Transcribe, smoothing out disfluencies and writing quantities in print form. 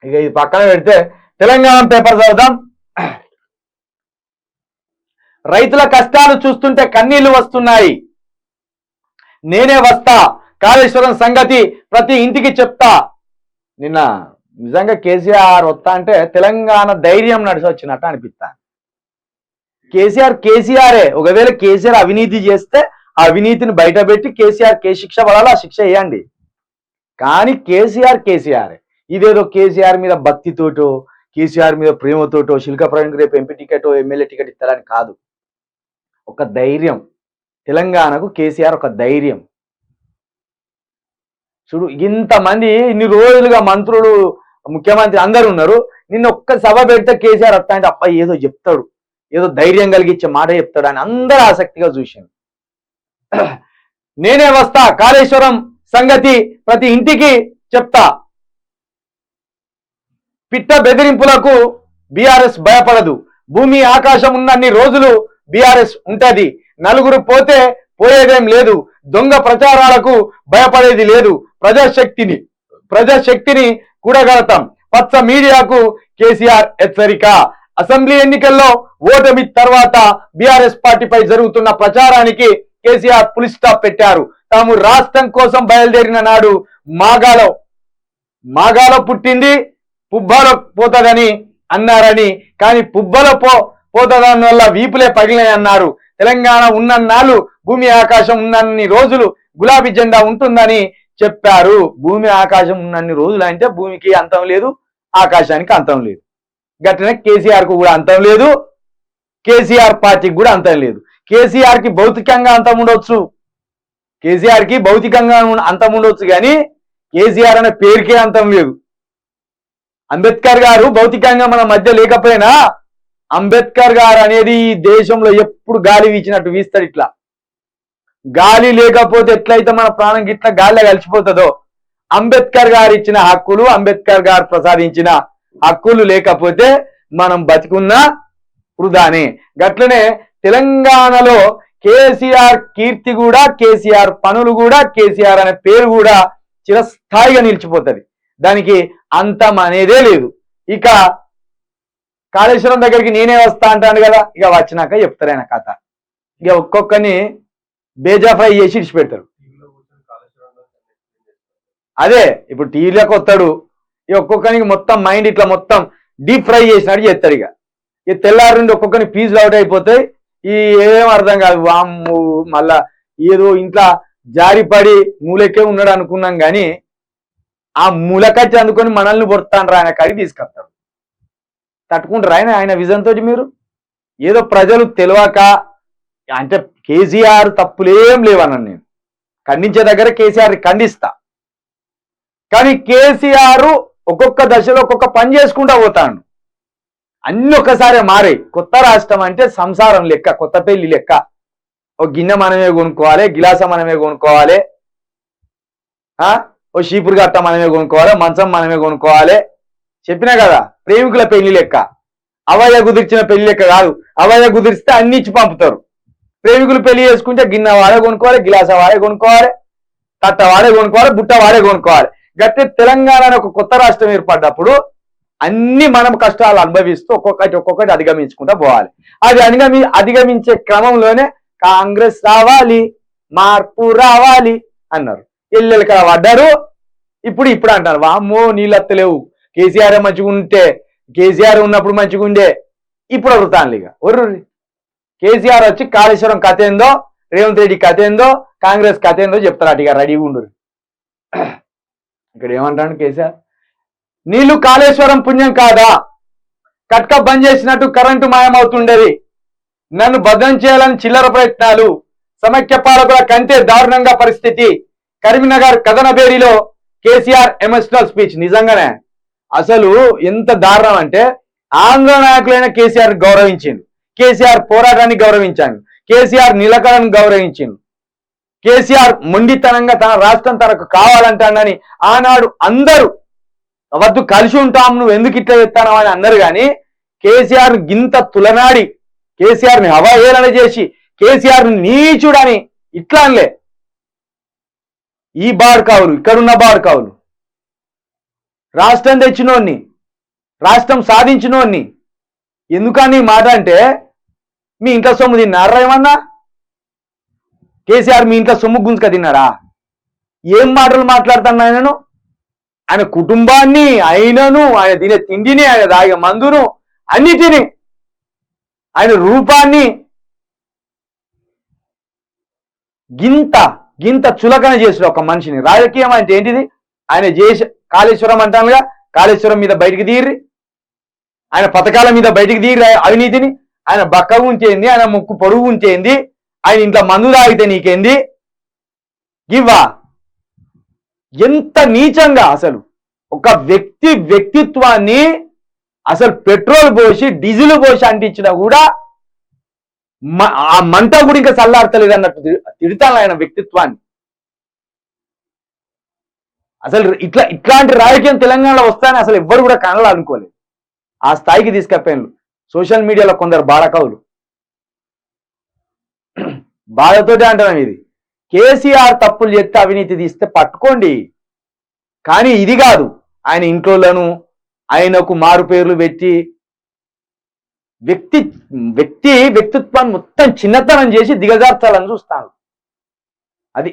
ఇక ఇది పక్కన పెడితే తెలంగాణ పేపర్ చదువుదాం. రైతుల కష్టాలు చూస్తుంటే కన్నీళ్లు వస్తున్నాయి. నేనే వస్తా, కాళేశ్వరం సంగతి ప్రతి ఇంటికి చెప్తా. నిన్న నిజంగా కేసీఆర్ వస్తా అంటే తెలంగాణ ధైర్యం నడిచి వచ్చినట్టు అనిపిస్తా. కేసీఆరే. ఒకవేళ కేసీఆర్ అవినీతి చేస్తే ఆ అవినీతిని బయటపెట్టి కేసీఆర్ శిక్ష పడాలి, ఆ శిక్ష వేయండి. కానీ కేసీఆరే. ఇదేదో కేసీఆర్ మీద భక్తితోటో కేసీఆర్ మీద ప్రేమతోటో శిల్కా ప్రవీణ్ రేపు ఎంపీ టికెట్ ఎమ్మెల్యే టికెట్ ఇస్తారని కాదు. ఒక ధైర్యం. తెలంగాణకు కేసీఆర్ ఒక ధైర్యం. చూడు, ఇంతమంది ఇన్ని రోజులుగా మంత్రులు ముఖ్యమంత్రి అందరూ ఉన్నారు. నిన్న ఒక్క సభ పెడితే కేసీఆర్ వస్తా అంటే అబ్బాయి ఏదో చెప్తాడు, ఏదో ధైర్యం కలిగించే మాట చెప్తాడు అని అందరూ ఆసక్తిగా చూశాను. నేనే వస్తా, కాళేశ్వరం సంగతి ప్రతి ఇంటికి చెప్తా. పిట్ట బెదిరింపులకు బీఆర్ఎస్ భయపడదు. భూమి ఆకాశం ఉన్నన్ని రోజులు బీఆర్ఎస్ ఉంటది. నలుగురు పోతే పోయేదేం లేదు. దొంగ ప్రచారాలకు భయపడేది లేదు. ప్రజాశక్తిని కూడగడతాం. పచ్చ మీడియాకు కేసీఆర్ హెచ్చరిక. అసెంబ్లీ ఎన్నికల్లో ఓటమి తర్వాత బీఆర్ఎస్ పార్టీపై జరుగుతున్న ప్రచారానికి కేసీఆర్ ఫుల్ స్టాప్ పెట్టారు. తాము రాష్ట్రం కోసం బయలుదేరిన నాడు మాగాలో పుట్టింది పుబ్బలో పోతుందని అన్నారని, కానీ పుబ్బలో పోతుందని వల్ల వీపులే పగిలినాయన్నారు. తెలంగాణ ఉన్నన్నాళ్ళు భూమి ఆకాశం ఉన్నన్ని రోజులు గులాబీ జెండా ఉంటుందని చెప్పారు. భూమి ఆకాశం ఉన్నన్ని రోజులు అంటే భూమికి అంతం లేదు, ఆకాశానికి అంతం లేదు. గట్లనే కేసీఆర్ కు కూడా అంతం లేదు, కేసీఆర్ పార్టీకి కూడా అంతం లేదు. కేసీఆర్ కి భౌతికంగా అంతం ఉండొచ్చు, కానీ కేసీఆర్ అనే పేరుకే అంతం లేదు. అంబేద్కర్ గారు భౌతికంగా మన మధ్య లేకపోయినా అంబేద్కర్ గారు అనేది ఈ దేశంలో ఎప్పుడు గాలి వీచినట్టు వీస్తాడు. ఇట్లా గాలి లేకపోతే ఎట్లయితే మన ప్రాణం గిట్లా గాలిలో కలిసిపోతుందో, అంబేద్కర్ గారు ఇచ్చిన హక్కులు, అంబేద్కర్ గారు ప్రసాదించిన హక్కులు లేకపోతే మనం బతికున్నా వృధానే. గట్లనే తెలంగాణలో కేసీఆర్ కీర్తి కూడా, కేసీఆర్ పనులు కూడా, కేసీఆర్ అనే పేరు కూడా చిరస్థాయిగా నిలిచిపోతుంది. దానికి అంతం అనేదే లేదు. ఇక కాళేశ్వరం దగ్గరికి నేనే వస్తా అంటాను కదా, ఇక వచ్చినాక చెప్తారు ఆయన కథ. ఇక ఒక్కొక్కరిని బేజాఫ్రై చేసి ఇడిచిపెడతారు. అదే ఇప్పుడు టీవీలోకి వస్తాడు, ఇక ఒక్కొక్కరికి మొత్తం మైండ్ ఇట్లా మొత్తం డీప్ ఫ్రై చేసినట్టు చేస్తాడు. ఇక తెల్లారి నుండి ఒక్కొక్కరిని పీజులు అవుట్ అయిపోతాయి. ఏం అర్థం కాదు. వామ్ము మళ్ళా ఏదో ఇంట్లో జారిపడి మూలకే ఉన్నాడు అనుకున్నాం, కానీ ఆ మూలకచ్చి అందుకొని మనల్ని పొడతాను ఆయన కాడికి తీసుకొస్తాడు. తట్టుకుంటారు ఆయన విజన్ తోటి. మీరు ఏదో ప్రజలు తెలియక అంటే కేసీఆర్ తప్పులేం లేవన్నాను నేను. ఖండించే దగ్గర కేసీఆర్ ఖండిస్తా, కానీ కేసీఆర్ ఒక్కొక్క దశలో ఒక్కొక్క పని చేసుకుంటా పోతాడు. అన్ని ఒక్కసారి మారాయి. కొత్త రాష్ట్రం అంటే సంసారం లెక్క, కొత్త పెళ్లి లెక్క. ఒక గిన్నె మనమే కొనుక్కోవాలి, గిలాస మనమే కొనుక్కోవాలి, ఓ షీపురు గట్ట మనమే కొనుక్కోవాలి, మంచం మనమే కొనుక్కోవాలి. చెప్పినా కదా, ప్రేమికుల పెళ్లి లెక్క. అవయ్య కుదిర్చిన పెళ్లి లెక్క కాదు. అవయ్య కుదిరిస్తే అన్ని ఇచ్చి పంపుతారు. ప్రేమికులు పెళ్లి చేసుకుంటే గిన్నె వాడే కొనుక్కోవాలి, గిలాస వాడే కొనుక్కోవాలి, తట్ట వాడే కొనుక్కోవాలి, బుట్ట వాడే కొనుక్కోవాలి. గట్టే తెలంగాణ ఒక కొత్త రాష్ట్రం ఏర్పడ్డప్పుడు అన్ని మనం కష్టాలు అనుభవిస్తూ ఒక్కొక్కటి అధిగమించుకుంటూ పోవాలి. అది అధిగమించే క్రమంలోనే కాంగ్రెస్ రావాలి, మార్పు రావాలి అన్నారు. ఎల్లెలక పడ్డారు. ఇప్పుడు అంటారు వామ్మో నీళ్ళత్తలేవు, కేసీఆర్ మంచిగా ఉంటే, కేసీఆర్ ఉన్నప్పుడు మంచిగా ఉండే, ఇప్పుడు అడుగుతాను. ఇక ఒర్రు కేసీఆర్ వచ్చి కాళేశ్వరం కథ ఏందో, రేవంత్ రెడ్డి కథ ఏందో, కాంగ్రెస్ కథ ఏందో చెప్తారట. ఇక రెడీగా ఉండరు. ఇక్కడ ఏమంటాడు కేసీఆర్, నీళ్లు కాళేశ్వరం పుణ్యం కాదా, కట్క బంద్ చేసినట్టు కరెంటు మాయమవుతుండేది, నన్ను బదం చేయాలని చిల్లర ప్రయత్నాలు, సమైక్య పాలకుల కంటే దారుణంగా పరిస్థితి, కరీంనగర్ కథనబేరిలో కేసీఆర్ ఎమోషనల్ స్పీచ్. నిజంగానే అసలు ఎంత దారుణం అంటే, ఆంధ్ర నాయకులైన కేసీఆర్ గౌరవించింది, కేసీఆర్ పోరాటాన్ని గౌరవించాను, కేసీఆర్ నిలకడను గౌరవించింది, కేసీఆర్ మొండితనంగా తన రాష్ట్రం తనకు కావాలంటానని ఆనాడు అందరూ వద్దు కలిసి ఉంటాం, నువ్వు ఎందుకు ఇట్లా చెప్తాను అని అన్నారు. కానీ కేసీఆర్ గింత తులనాడి, కేసీఆర్ని అవహేళన చేసి, కేసీఆర్ నీచుడని ఇట్లా అనలే. ఈ బాడుకావులు, ఇక్కడున్న బాడుకావులు, రాష్ట్రం తెచ్చినోడిని, రాష్ట్రం సాధించినోన్ని. ఎందుకని మాట అంటే మీ ఇంట్లో సొమ్ము తిన్నారా ఏమన్నా? కేసీఆర్ మీ ఇంట్లో సొమ్ము గుంజుక తిన్నాడా? ఏం మాటలు మాట్లాడుతున్నా ఆయనను? ఆయన కుటుంబాన్ని, ఆయనను, ఆయన తినే తిండిని, ఆయన తాగే మందును, అన్నిటినీ, ఆయన రూపాన్ని గింత గింత చులకన చేసిన ఒక మనిషిని. రాజకీయం అంటే ఏంటిది? ఆయన చేసి కాళేశ్వరం అంటానుగా, కాళేశ్వరం మీద బయటికి తీరి, ఆయన పథకాల మీద బయటికి తీరి అవినీతిని, ఆయన బక్క ఉంచేంది, ఆయన ముక్కు పొడుగు ఉంచేంది, ఆయన ఇంట్లో మందు తాగితే నీకేంది? ఇవ్వా ఎంత నీచంగా అసలు ఒక వ్యక్తిత్వాన్ని అసలు పెట్రోల్ పోసి డీజిల్ పోసి అంటించినా కూడా ఆ మంట కూడా ఇంకా చల్లారతలేదు అన్నట్టు తిడతాను ఆయన వ్యక్తిత్వాన్ని. అసలు ఇట్లాంటి రాజకీయం తెలంగాణలో వస్తాయని అసలు ఎవ్వరు కూడా కనాలనుకోలేదు. ఆ స్థాయికి తీసుకెళ్ళాను సోషల్ మీడియాలో కొందరు బాడకవులు. బాధతోటే అంటున్నాం ఇది. కేసీఆర్ తప్పులు చేస్తే అవినీతి తీస్తే పట్టుకోండి, కానీ ఇది కాదు. ఆయన ఇంట్లోలను ఆయనకు మారు పేర్లు పెట్టి వ్యక్తిత్వాన్ని మొత్తం చిన్నతనం చేసి దిగజార్చాలని చూస్తాను. అది